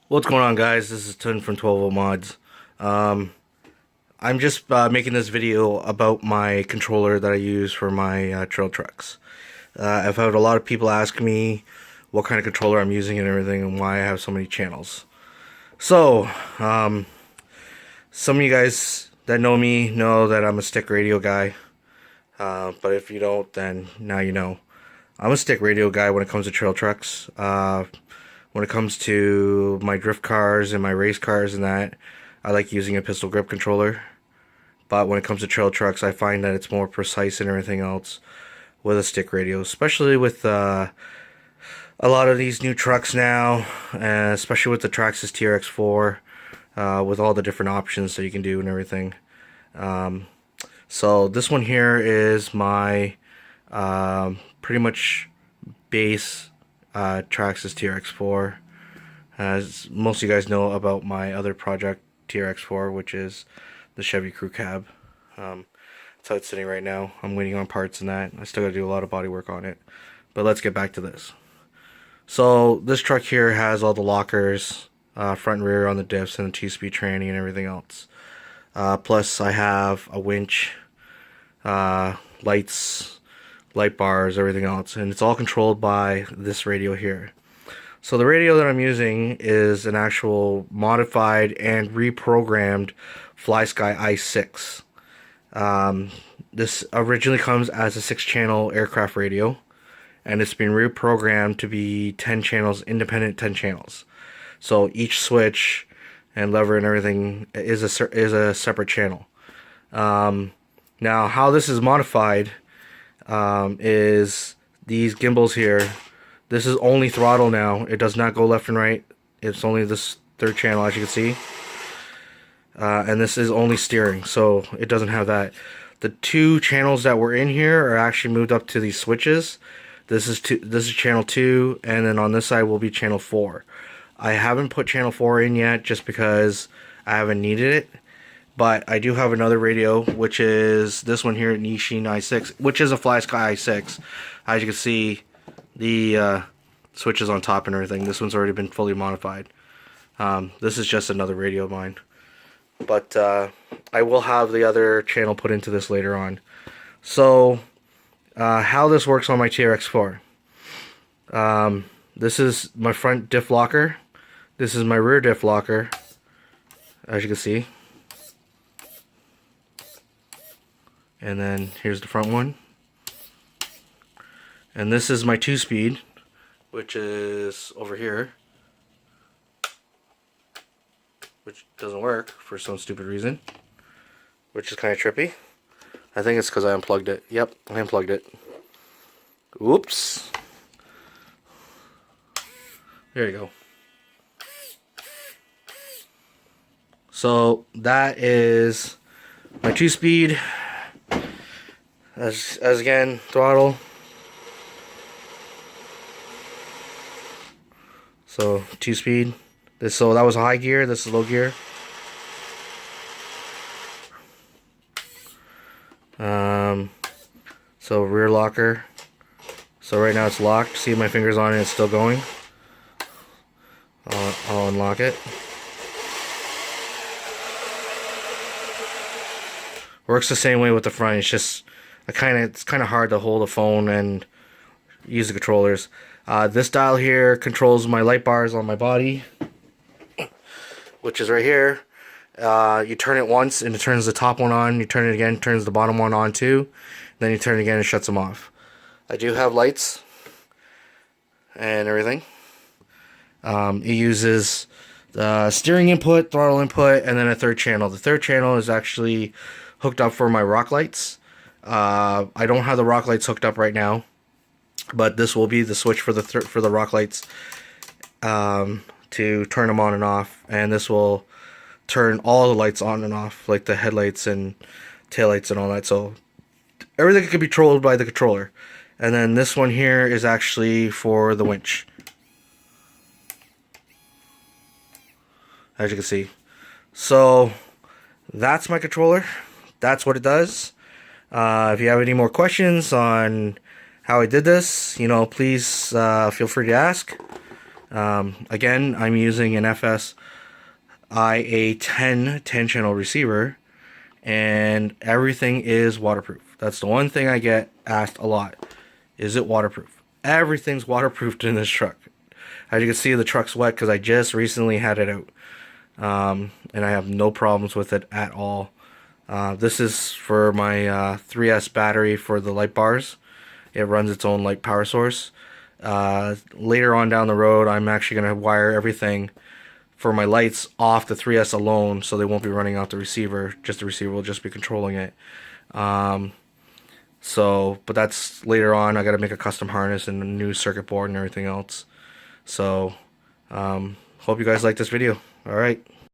What's going on, guys? This is Tun from 12 Mods. Um, I'm just making this video about my controller that I use for my trail trucks. I've had a lot of people ask me what kind of controller I'm using and everything and why I have so many channels. So, some of you guys that know me know that I'm a stick radio guy. But if you don't, then now you know. I'm a stick radio guy when it comes to trail trucks. When it comes to my drift cars and my race cars and that, I like using a pistol grip controller. But when it comes to trail trucks, I find that it's more precise and everything else with a stick radio, especially with a lot of these new trucks now, especially with the Traxxas TRX4, with all the different options that you can do and everything. So this one here is my pretty much base Traxxas TRX4. As most of you guys know about my other project TRX4, which is the Chevy Crew Cab. That's how it's sitting right now. I'm waiting on parts and that. I still gotta do a lot of body work on it. But let's get back to this. So this truck here has all the lockers, front and rear on the diffs and the 2-speed tranny and everything else. Plus I have a winch, lights, light bars, everything else, and it's all controlled by this radio here. So the radio that I'm using is an actual modified and reprogrammed Flysky i6. This originally comes as a 6-channel aircraft radio, and it's been reprogrammed to be 10 channels, independent 10 channels. So each switch and lever and everything is a separate channel. Now how this is modified is these gimbals here. This is only throttle now. It does not go left and right. It's only this third channel, as you can see. And this is only steering, so it doesn't have that. The 2 channels that were in here are actually moved up to these switches. This is channel 2, and then on this side will be channel 4. I haven't put channel 4 in yet just because I haven't needed it. But I do have another radio, which is this one here, Nishin i6, which is a Flysky i6. As you can see, the switches on top and everything. This one's already been fully modified. This is just another radio of mine. But I will have the other channel put into this later on. So, how this works on my TRX4. This is my front diff locker. This is my rear diff locker, as you can see. And then here's the front one. And this is my 2-speed, which is over here, which doesn't work for some stupid reason, which is kind of trippy. I think it's because I unplugged it. Yep, I unplugged it. Oops. There you go. So that is my 2-speed. As again, throttle. So 2-speed. So that was high gear. This is low gear. So rear locker. So right now it's locked. See my fingers on it. It's still going. I'll unlock it. Works the same way with the front. It's just it's kind of hard to hold a phone and use the controllers. This dial here controls my light bars on my body, which is right here. You turn it once and it turns the top one on. You turn it again, turns the bottom one on too. Then you turn it again and shuts them off. I do have lights and everything. It uses the steering input, throttle input, and then a third channel. The third channel is actually hooked up for my rock lights. I don't have the rock lights hooked up right now, but this will be the switch for the rock lights to turn them on and off, and this will turn all the lights on and off, like the headlights and taillights and all that. So everything can be controlled by the controller. And then this one here is actually for the winch, as you can see. So that's my controller. That's what it does. If you have any more questions on how I did this, please feel free to ask. Again, I'm using an FSI-A10 10-channel receiver, and everything is waterproof. That's the one thing I get asked a lot. Is it waterproof? Everything's waterproofed in this truck. As you can see, the truck's wet because I just recently had it out. And I have no problems with it at all. This is for my 3S battery for the light bars. It runs its own light power source. Later on down the road, I'm actually going to wire everything for my lights off the 3S alone, so they won't be running out the receiver. Just the receiver will just be controlling it. But that's later on. I got to make a custom harness and a new circuit board and everything else. So, hope you guys like this video. All right.